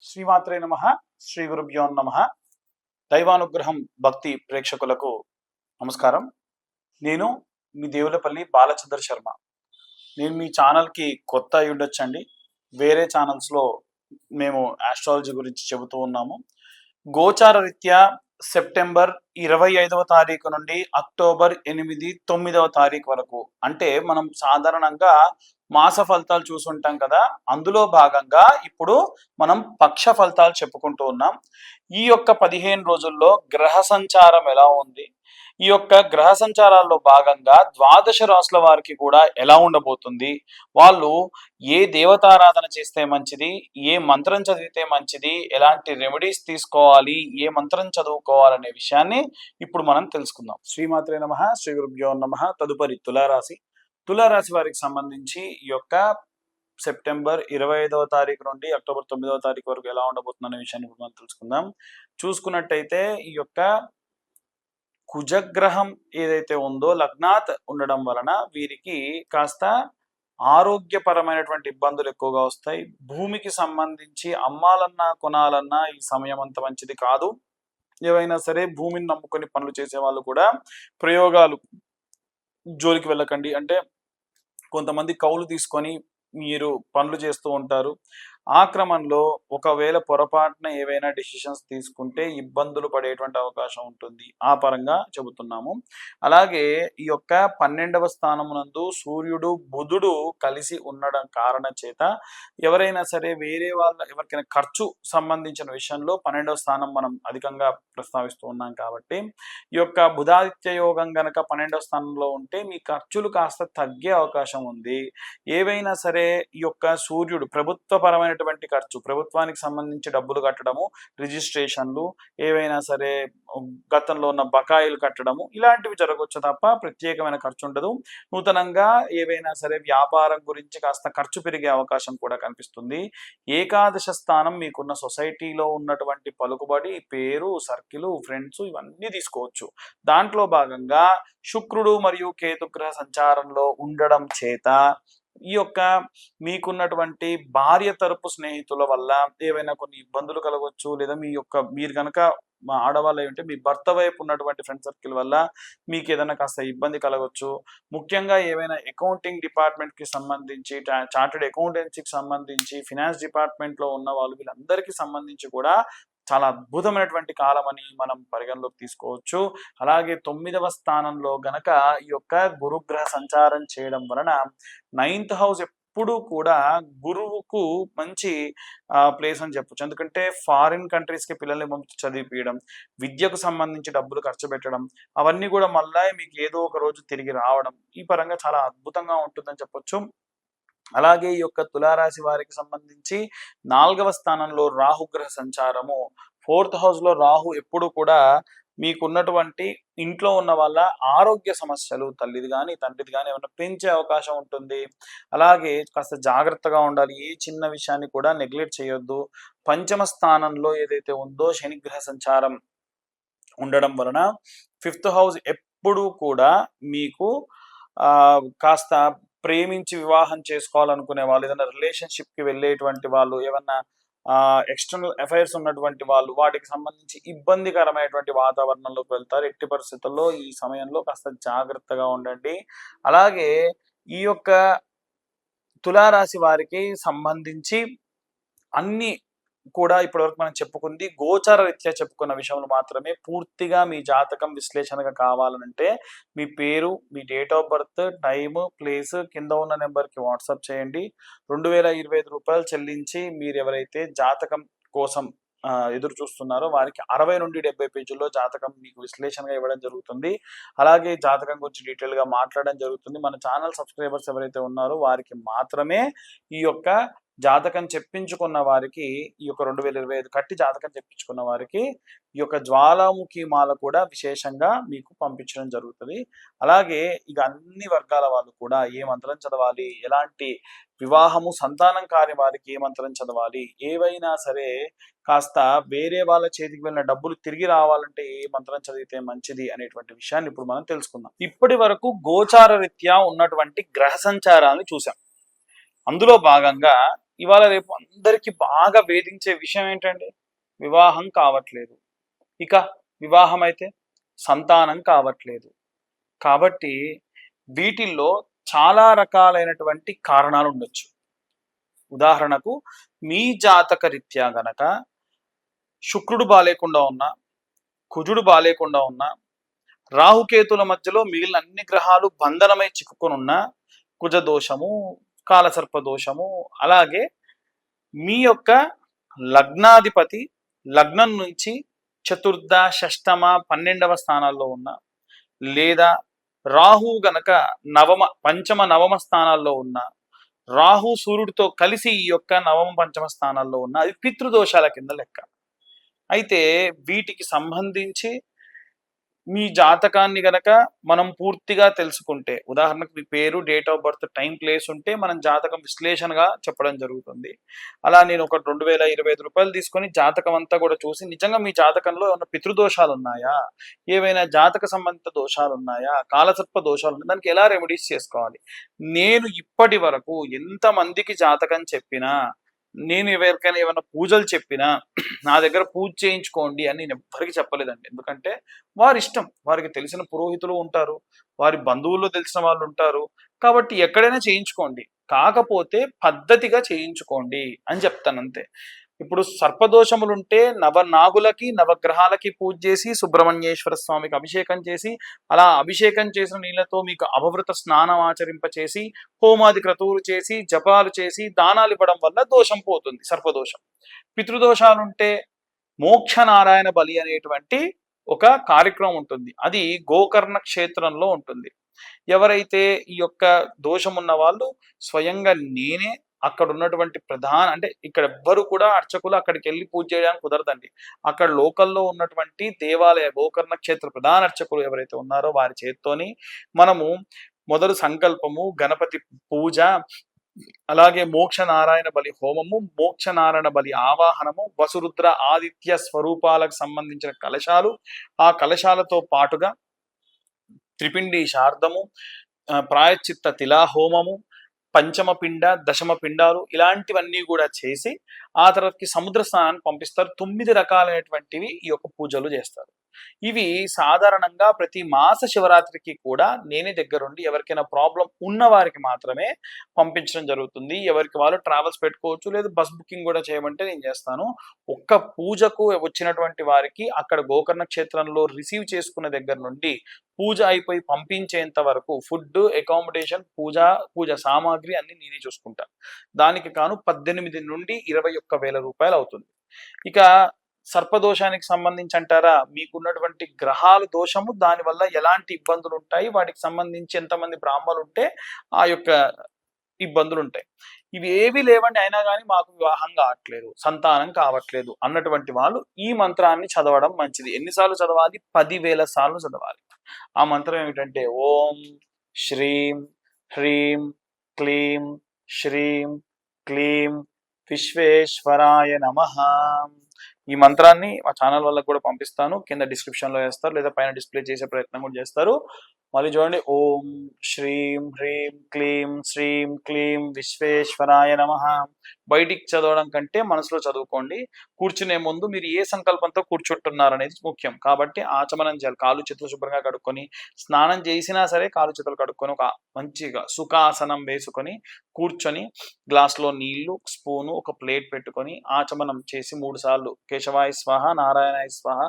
శ్రీమాత్రే నమః. శ్రీ గురుభ్యో నమః. దైవానుగ్రహం భక్తి ప్రేక్షకులకు నమస్కారం. నేను మీ దేవులపల్లి బాలచంద్ర శర్మ. నేను మీ ఛానల్కి కొత్త అయి ఉండొచ్చండి. వేరే ఛానల్స్లో మేము ఆస్ట్రాలజీ గురించి చెబుతూ ఉన్నాము. గోచార రీత్యా సెప్టెంబర్ 25వ తారీఖు నుండి అక్టోబర్ 8, 9వ తారీఖు వరకు, అంటే మనం సాధారణంగా మాస ఫలితాలు చూసుంటాం కదా, అందులో భాగంగా ఇప్పుడు మనం పక్ష ఫలితాలు చెప్పుకుంటూ ఉన్నాం. ఈ యొక్క 15 రోజుల్లో గ్రహ సంచారం ఎలా ఉంది, ఈ యొక్క గ్రహ సంచారాల్లో భాగంగా ద్వాదశ రాశుల వారికి కూడా ఎలా ఉండబోతుంది, వాళ్ళు ఏ దేవతారాధన చేస్తే మంచిది, ఏ మంత్రం చదివితే మంచిది, ఎలాంటి రెమెడీస్ తీసుకోవాలి, ఏ మంత్రం చదువుకోవాలనే విషయాన్ని ఇప్పుడు మనం తెలుసుకుందాం. శ్రీమాత్రే నమః. శ్రీ గురుభ్యో నమః. తదుపరి తులారాశి వారికి సంబంధించి ఈ యొక్క సెప్టెంబర్ 25వ తారీఖు నుండి అక్టోబర్ 9వ తారీఖు వరకు ఎలా ఉండబోతుంది అనే విషయాన్ని ఇప్పుడు మనం తెలుసుకుందాం. చూసుకున్నట్టయితే ఈ యొక్క కుజగ్రహం ఏదైతే ఉందో లగ్నాత్ ఉండడం వలన వీరికి కాస్త ఆరోగ్యపరమైనటువంటి ఇబ్బందులు ఎక్కువగా వస్తాయి. భూమికి సంబంధించి అమ్మాలన్నా కొనాలన్నా ఈ సమయం అంత మంచిది కాదు. ఏవైనా సరే భూమిని నమ్ముకొని పనులు చేసే వాళ్ళు కూడా ప్రయోగాలు జోలికి వెళ్ళకండి. అంటే కొంతమంది కౌలు తీసుకొని మీరు పనులు చేస్తూ ఉంటారు. ఆ క్రమంలో ఒకవేళ పొరపాటున ఏవైనా డిసిషన్స్ తీసుకుంటే ఇబ్బందులు పడేటువంటి అవకాశం ఉంటుంది. ఆ పరంగా చెబుతున్నాము. అలాగే ఈ యొక్క 12వ స్థానమునందు సూర్యుడు బుధుడు కలిసి ఉండడం కారణం చేత ఎవరైనా సరే వేరే ఎవరికైనా ఖర్చు సంబంధించిన విషయంలో 12వ స్థానం మనం అధికంగా ప్రస్తావిస్తూ ఉన్నాం కాబట్టి ఈ యొక్క బుధాదిత్య యోగం గనక 12వ స్థానంలో ఉంటే మీ ఖర్చులు కాస్త తగ్గే అవకాశం ఉంది. ఏవైనా సరే ఈ యొక్క సూర్యుడు ప్రభుత్వపరమైనటువంటి ఖర్చు, ప్రభుత్వానికి సంబంధించి డబ్బులు కట్టడము, రిజిస్ట్రేషన్లు, ఏవైనా సరే గతంలో ఉన్న బకాయిలు కట్టడము, ఇలాంటివి జరగవచ్చు తప్ప ప్రత్యేకమైన ఖర్చు ఉండదు. నూతనంగా ఏవైనా సరే వ్యాపారం గురించి కాస్త ఖర్చు పెరిగే అవకాశం కూడా కనిపిస్తుంది. ఏకాదశ స్థానం మీకున్న సొసైటీలో ఉన్నటువంటి పలుకుబడి, పేరు, సర్కిల్, ఫ్రెండ్స్ ఇవన్నీ తీసుకోవచ్చు. దాంట్లో భాగంగా శుక్రుడు మరియు కేతుగ్రహ సంచారంలో ఉండడం చేత ఈ యొక్క మీకున్నటువంటి భార్య తరపు స్నేహితుల వల్ల ఏవైనా కొన్ని ఇబ్బందులు కలగవచ్చు. లేదా మీరు కనుక ఆడవాళ్ళు ఉంటే మీ భర్త వైపు ఉన్నటువంటి ఫ్రెండ్ సర్కిల్ వల్ల మీకు ఏదైనా కాస్త ఇబ్బంది కలగవచ్చు. ముఖ్యంగా ఏవైనా అకౌంటింగ్ డిపార్ట్మెంట్కి సంబంధించి, చార్టెడ్ అకౌంటెన్సీకి సంబంధించి, ఫినాన్స్ డిపార్ట్మెంట్లో ఉన్న వాళ్ళు వీళ్ళందరికీ సంబంధించి కూడా చాలా అద్భుతమైనటువంటి కాలం అని మనం పరిగణలోకి తీసుకోవచ్చు. అలాగే 9వ స్థానంలో గనక ఈ యొక్క గురుగ్రహ సంచారం చేయడం వలన 9th హౌస్ ఎప్పుడు కూడా గురువుకు మంచి ప్లేస్ అని చెప్పొచ్చు. ఎందుకంటే ఫారిన్ కంట్రీస్కి పిల్లల్ని పంపించి చదివిపించడం, విద్యకు సంబంధించి డబ్బులు ఖర్చు పెట్టడం, అవన్నీ కూడా మళ్ళీ మీకు ఏదో ఒక రోజు తిరిగి రావడం, ఈ పరంగా చాలా అద్భుతంగా ఉంటుందని చెప్పొచ్చు. అలాగే ఈ యొక్క తులారాశి వారికి సంబంధించి 4వ స్థానంలో రాహుగ్రహ సంచారము, 4th హౌస్లో రాహు ఎప్పుడు కూడా మీకున్నటువంటి ఇంట్లో ఉన్న వాళ్ళ ఆరోగ్య సమస్యలు, తల్లిది కానీ తండ్రిది కానీ ఏమైనా పెంచే అవకాశం ఉంటుంది. అలాగే కాస్త జాగ్రత్తగా ఉండాలి. ఏ చిన్న విషయాన్ని కూడా నెగ్లెక్ట్ చేయొద్దు. 5వ స్థానంలో ఏదైతే ఉందో శనిగ్రహ సంచారం ఉండడం వలన 5th హౌస్ ఎప్పుడు కూడా మీకు కాస్త ప్రేమించి వివాహం చేసుకోవాలనుకునే వాళ్ళు, ఏదైనా రిలేషన్షిప్కి వెళ్ళేటువంటి వాళ్ళు, ఏమన్నా ఎక్స్టర్నల్ అఫైర్స్ ఉన్నటువంటి వాళ్ళు, వాటికి సంబంధించి ఇబ్బందికరమైనటువంటి వాతావరణంలోకి వెళ్తారు. ఎట్టి పరిస్థితుల్లో ఈ సమయంలో కాస్త జాగ్రత్తగా ఉండండి. అలాగే ఈ యొక్క తులారాశి వారికి సంబంధించి అన్ని కూడా ఇప్పటివరకు మనం చెప్పుకుంది గోచార రీత్యా చెప్పుకున్న విషయంలో మాత్రమే. పూర్తిగా మీ జాతకం విశ్లేషణగా కావాలంటే మీ పేరు, మీ date of birth, time, place కింద ఉన్న నెంబర్కి వాట్సాప్ చేయండి. 2025 రూపాయలు చెల్లించి మీరు ఎవరైతే జాతకం కోసం ఎదురు చూస్తున్నారో వారికి 60 నుండి 70 పేజీల్లో జాతకం మీకు విశ్లేషణగా ఇవ్వడం జరుగుతుంది. అలాగే జాతకం గురించి డీటెయిల్గా మాట్లాడడం జరుగుతుంది. మన ఛానల్ సబ్స్క్రైబర్స్ ఎవరైతే ఉన్నారో వారికి మాత్రమే ఈ యొక్క జాతకం చెప్పించుకున్న వారికి, ఈ యొక్క 2025 కట్టి జాతకం చెప్పించుకున్న వారికి ఈ యొక్క జ్వాలాముఖి మాల కూడా విశేషంగా మీకు పంపించడం జరుగుతుంది. అలాగే ఇక అన్ని వర్గాల వాళ్ళు కూడా ఏ మంత్రం చదవాలి, ఎలాంటి వివాహము, సంతానం కాని వారికి ఏ మంత్రం చదవాలి, ఏవైనా సరే కాస్త వేరే వాళ్ళ చేతికి వెళ్ళిన డబ్బులు తిరిగి రావాలంటే ఏ మంత్రం చదివితే మంచిది అనేటువంటి విషయాన్ని ఇప్పుడు మనం తెలుసుకుందాం. ఇప్పటి వరకు గోచార రీత్యా ఉన్నటువంటి గ్రహ సంచారాన్ని చూసాం. అందులో భాగంగా ఇవాళ రేపు అందరికీ బాగా వేధించే విషయం ఏంటండి? వివాహం కావట్లేదు. ఇక వివాహం అయితే సంతానం కావట్లేదు. కాబట్టి వీటిల్లో చాలా రకాలైనటువంటి కారణాలు ఉండొచ్చు. ఉదాహరణకు మీ జాతక రీత్యా గనక శుక్రుడు బాలేకుండా ఉన్నా, కుజుడు బాలేకుండా ఉన్నా, రాహుకేతుల మధ్యలో మిగిలిన అన్ని గ్రహాలు బంధనమై చిక్కుకొని ఉన్న కుజ దోషము, కాలసర్ప దోషము, అలాగే మీ యొక్క లగ్నాధిపతి లగ్నం నుంచి చతుర్థ, షష్టమ, 12వ స్థానాల్లో ఉన్న, లేదా రాహు గనక పంచమ నవమ స్థానాల్లో ఉన్న, రాహు సూర్యుడితో కలిసి ఈ యొక్క నవమ పంచమ స్థానాల్లో ఉన్న, అవి పితృదోషాల కింద లెక్క. అయితే వీటికి సంబంధించి మీ జాతకాన్ని గనక మనం పూర్తిగా తెలుసుకుంటే, ఉదాహరణకు మీ పేరు, date of birth, time, place ఉంటే మనం జాతకం విశ్లేషణగా చెప్పడం జరుగుతుంది. అలా నేను ఒక 2025 రూపాయలు తీసుకొని జాతకం అంతా కూడా చూసి నిజంగా మీ జాతకంలో ఏమైనా పితృదోషాలు ఉన్నాయా, ఏవైనా జాతక సంబంధిత దోషాలు ఉన్నాయా, కాలసర్ప దోషాలు ఉన్నాయి, దానికి ఎలా రెమెడీస్ చేసుకోవాలి. నేను ఇప్పటి వరకు ఎంతమందికి జాతకం చెప్పినా, నేను ఎవరికైనా ఏమైనా పూజలు చెప్పినా నా దగ్గర పూజ చేయించుకోండి అని నేను ఎవ్వరికి చెప్పలేదండి. ఎందుకంటే వారి ఇష్టం, వారికి తెలిసిన పురోహితులు ఉంటారు, వారి బంధువుల్లో తెలిసిన వాళ్ళు ఉంటారు. కాబట్టి ఎక్కడైనా చేయించుకోండి, కాకపోతే పద్ధతిగా చేయించుకోండి అని చెప్తాను అంతే. ఇప్పుడు సర్పదోషములుంటే నవనాగులకి నవగ్రహాలకి పూజ చేసి సుబ్రహ్మణ్యేశ్వర స్వామికి అభిషేకం చేసి, అలా అభిషేకం చేసిన నీళ్లతో మీకు అవభృత స్నానం ఆచరింపచేసి, హోమాది క్రతువులు చేసి, జపాలు చేసి, దానాలు ఇవ్వడం వల్ల దోషం పోతుంది, సర్పదోషం. పితృదోషాలుంటే మోక్ష నారాయణ బలి అనేటువంటి ఒక కార్యక్రమం ఉంటుంది. అది గోకర్ణ క్షేత్రంలో ఉంటుంది. ఎవరైతే ఈ యొక్క దోషం ఉన్న వాళ్ళు స్వయంగా నేనే అక్కడ ఉన్నటువంటి అంటే ఇక్కడ ఎవ్వరు కూడా అర్చకులు అక్కడికి వెళ్ళి పూజ చేయడానికి కుదరదండి. అక్కడ లోకల్లో ఉన్నటువంటి దేవాలయ గోకర్ణ క్షేత్ర ప్రధాన అర్చకులు ఎవరైతే ఉన్నారో వారి చేత్తోని మనము మొదలు సంకల్పము, గణపతి పూజ, అలాగే మోక్ష నారాయణ బలి హోమము, మోక్ష నారాయణ బలి ఆవాహనము, వసురుద్ర ఆదిత్య స్వరూపాలకు సంబంధించిన కలశాలు, ఆ కలశాలతో పాటుగా త్రిపిండి శార్దము, ప్రాయశ్చిత్త తిలాహోమము, పంచమ పిండ, దశమ పిండాలు, ఇలాంటివన్నీ కూడా చేసి ఆ తర్వాతకి సముద్ర స్నానాన్ని పంపిస్తారు. 9 రకాలైనటువంటివి ఈ యొక్క పూజలు చేస్తారు. ఇవి సాధారణంగా ప్రతి మాస శివరాత్రికి కూడా నేనే దగ్గరుండి ఎవరికైనా ప్రాబ్లం ఉన్న వారికి మాత్రమే పంపించడం జరుగుతుంది. ఎవరికి వాళ్ళు ట్రావెల్స్ పెట్టుకోవచ్చు, లేదా బస్ బుకింగ్ కూడా చేయమంటే నేను చేస్తాను. ఒక్క పూజకు వచ్చినటువంటి వారికి అక్కడ గోకర్ణ క్షేత్రంలో రిసీవ్ చేసుకున్న దగ్గర నుండి పూజ అయిపోయి పంపించేంత వరకు ఫుడ్, అకామిడేషన్, పూజ సామాగ్రి అన్ని నేనే చూసుకుంటా. దానికి కాను 18 నుండి 21,000 రూపాయలు అవుతుంది. ఇక సర్పదోషానికి సంబంధించి అంటారా, మీకున్నటువంటి గ్రహాల దోషము, దానివల్ల ఎలాంటి ఇబ్బందులు ఉంటాయి, వాటికి సంబంధించి ఎంతమంది బ్రాహ్మలు ఉంటే ఆ యొక్క ఇబ్బందులు ఉంటాయి. ఇవి ఏవి లేవండి, అయినా కానీ మాకు వివాహం కావట్లేదు, సంతానం కావట్లేదు అన్నటువంటి వాళ్ళు ఈ మంత్రాన్ని చదవడం మంచిది. ఎన్నిసార్లు చదవాలి? 10,000 సార్లు చదవాలి. ఆ మంత్రం ఏమిటంటే ఓం శ్రీం హ్రీం క్లీం శ్రీం క్లీం విశ్వేశ్వరాయ నమః. ఈ మంత్రాన్ని మా ఛానల్ వాళ్ళకు కూడా పంపిస్తాను, కింద డిస్క్రిప్షన్ లో వేస్తారు, లేదా పైన డిస్ప్లే చేసే ప్రయత్నం కూడా చేస్తారు. మళ్ళీ చూడండి, ఓం శ్రీం హ్రీం క్లీం శ్రీం క్లీం విశ్వేశ్వరాయ నమః. బయటికి చదవడం కంటే మనసులో చదువుకోండి. కూర్చునే ముందు మీరు ఏ సంకల్పంతో కూర్చుంటున్నారు అనేది ముఖ్యం. కాబట్టి ఆచమనం చేయాలి. కాలు చేతులు శుభ్రంగా కడుక్కొని, స్నానం చేసినా సరే కాలు చేతులు కడుక్కొని ఒక మంచిగా సుఖాసనం వేసుకొని కూర్చొని గ్లాస్లో నీళ్లు, స్పూను, ఒక ప్లేట్ పెట్టుకొని ఆచమనం చేసి 3 సార్లు కేశవాయ స్వాహ, నారాయణాయ స్వాహ,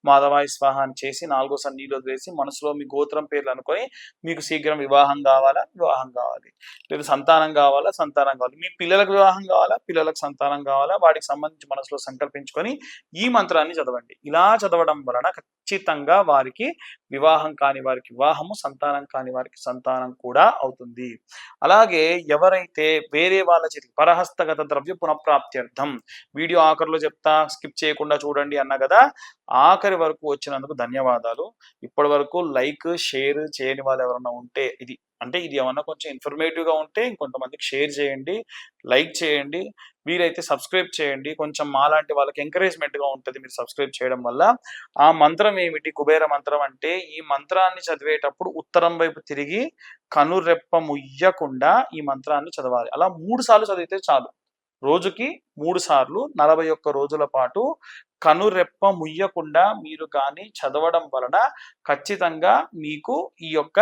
మాధవాయ స్వాహ అని చేసి 4సారి నీళ్ళు వదిలేసి మనసులో మీ గోత్రం పేర్లు అనుకొని, మీకు శీఘ్రం వివాహం కావాలా, వివాహం కావాలి, లేదా సంతానం కావాలా, సంతానం కావాలి, మీ పిల్లలకు వివాహం కావాలా, పిల్లలకు సంతానం కావాలా, వాటికి సంబంధించి మనసులో సంకల్పించుకొని ఈ మంత్రాన్ని చదవండి. ఇలా చదవడం వలన ఖచ్చితంగా వారికి వివాహం కాని వారికి వివాహము, సంతానం కాని వారికి సంతానం కూడా అవుతుంది. అలాగే ఎవరైతే వేరే వాళ్ళ చేతికి పరహస్తగత ద్రవ్య పునఃప్రాప్త్యర్థం, వీడియో ఆఖరిలో చెప్తా, స్కిప్ చేయకుండా చూడండి అన్నా కదా, ఆఖరి వరకు వచ్చినందుకు ధన్యవాదాలు. ఇప్పటి వరకు లైక్, షేర్ చేయని వాళ్ళు ఎవరన్నా ఉంటే, ఇది ఏమన్నా కొంచెం ఇన్ఫర్మేటివ్గా ఉంటే ఇంకొంతమందికి షేర్ చేయండి, లైక్ చేయండి, వీరైతే సబ్స్క్రైబ్ చేయండి. కొంచెం మాలాంటి వాళ్ళకి ఎంకరేజ్మెంట్గా ఉంటుంది మీరు సబ్స్క్రైబ్ చేయడం వల్ల. ఆ మంత్రం ఏమిటి? కుబేర మంత్రం అంటే, ఈ మంత్రాన్ని చదివేటప్పుడు ఉత్తరం వైపు తిరిగి కనురెప్ప ముయ్యకుండా ఈ మంత్రాన్ని చదవాలి. అలా 3 సార్లు చదివితే చాలు. రోజుకి 3 సార్లు 41 రోజుల పాటు కనురెప్ప ముయ్యకుండా మీరు కానీ చదవడం వలన ఖచ్చితంగా మీకు ఈ యొక్క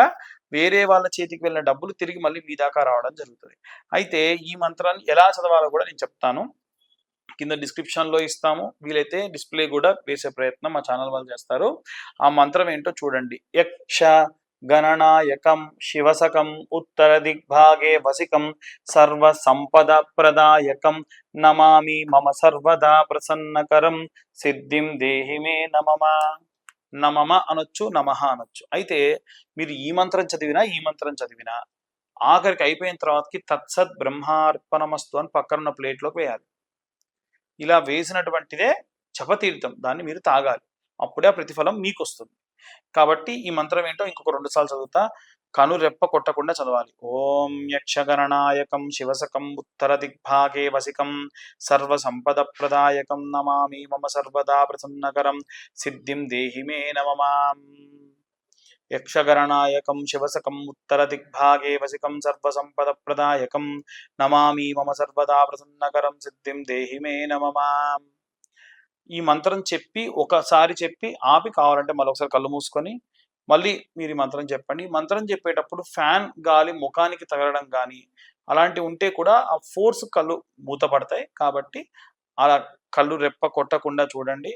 వేరే వాళ్ళ చేతికి వెళ్ళిన డబ్బులు తిరిగి మళ్ళీ మీ దాకా రావడం జరుగుతుంది. అయితే ఈ మంత్రాన్ని ఎలా చదవాలో కూడా నేను చెప్తాను. కింద డిస్క్రిప్షన్‌లో ఇస్తాము. వీలైతే డిస్‌ప్లే కూడా వేసే ప్రయత్నం మా ఛానల్ వాళ్ళు చేస్తారు. ఆ మంత్రం ఏంటో చూడండి. యక్ష గణనాయకం శివసకం ఉత్తర దిగ్భాగే వసికం సర్వ సంపద ప్రదాయకం నమామి మమ సర్వదా ప్రసన్నకరం సిద్ధిం దేహి మే నమమ. నమమ అనొచ్చు, నమః అనొచ్చు. అయితే మీరు ఈ మంత్రం చదివినా ఆఖరికి అయిపోయిన తర్వాతకి తత్సత్ బ్రహ్మార్పణమస్తు అని పక్కనున్న ప్లేట్లోకి వేయాలి. ఇలా వేసినటువంటిదే జపతీర్థం. దాన్ని మీరు తాగాలి. అప్పుడే ఆ ప్రతిఫలం మీకొస్తుంది. కాబట్టి ఈ మంత్రం ఏంటో ఇంకొక 2 సార్లు చదువుతా. కనురెప్ప కొట్టకుండా చదవాలి. ఓం యక్షగణనాయకం శివసకం ఉత్తర దిగ్భాగే వసికం సర్వ సంపద ప్రదాయకం నమామి మమ సర్వదా ప్రసన్నకరం సిద్ధిం దేహి మే నమమాం. యక్షగణనాయకం శివసకం ఉత్తర దిగ్భాగే వసికం సర్వ సంపద ప్రదాయకం నమామి మమ సర్వదా ప్రసన్నకరం సిద్ధిం దేహి మే నమమాం. ఈ మంత్రం చెప్పి ఒకసారి చెప్పి ఆపి కావాలంటే మళ్ళొకసారి కళ్ళు మూసుకొని మళ్ళీ మీరు ఈ మంత్రం చెప్పండి. ఈ మంత్రం చెప్పేటప్పుడు ఫ్యాన్ గాలి ముఖానికి తగలడం గానీ అలాంటివి ఉంటే కూడా ఆ ఫోర్స్ కళ్ళు మూతపడతాయి. కాబట్టి అలా కళ్ళు రెప్ప కొట్టకుండా చూడండి.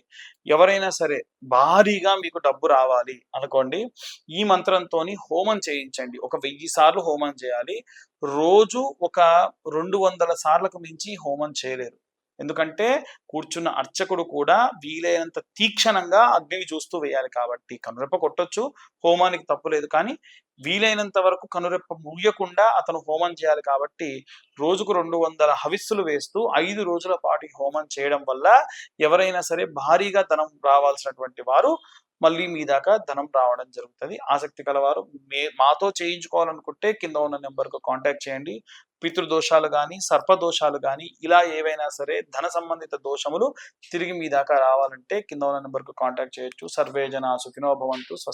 ఎవరైనా సరే భారీగా మీకు డబ్బు రావాలి అనుకోండి, ఈ మంత్రంతోని హోమం చేయించండి. ఒక 1000 సార్లు హోమం చేయాలి. రోజు ఒక 200 సార్లకు మించి హోమం చేయలేరు. ఎందుకంటే కూర్చున్న అర్చకుడు కూడా వీలైనంత తీక్షణంగా అగ్నిని చూస్తూ వేయాలి. కాబట్టి కనురెప్ప కొట్టొచ్చు, హోమానికి తప్పు లేదు. కానీ వీలైనంత వరకు కనురెప్ప మూయకుండా అతను హోమం చేయాలి. కాబట్టి రోజుకు 200 హవిస్సులు వేస్తూ 5 రోజుల పాటు ఈ హోమం చేయడం వల్ల ఎవరైనా సరే భారీగా ధనం రావాల్సినటువంటి వారు మళ్ళీ మీ దాకా ధనం రావడం జరుగుతుంది. ఆసక్తి కలవారు మాతో చేయించుకోవాలనుకుంటే కింద ఉన్న నెంబర్‌కు కాంటాక్ట్ చేయండి. పితృదోషాలు గానీ, సర్పదోషాలు గానీ ఇలా ఏవైనా సరే ధన సంబంధిత దోషములు తిరిగి మీ దాకా రావాలంటే కింద ఉన్న నెంబర్‌కు కాంటాక్ట్ చేయొచ్చు. సర్వే జనా సుఖినో భవంతు. స్వస్తి.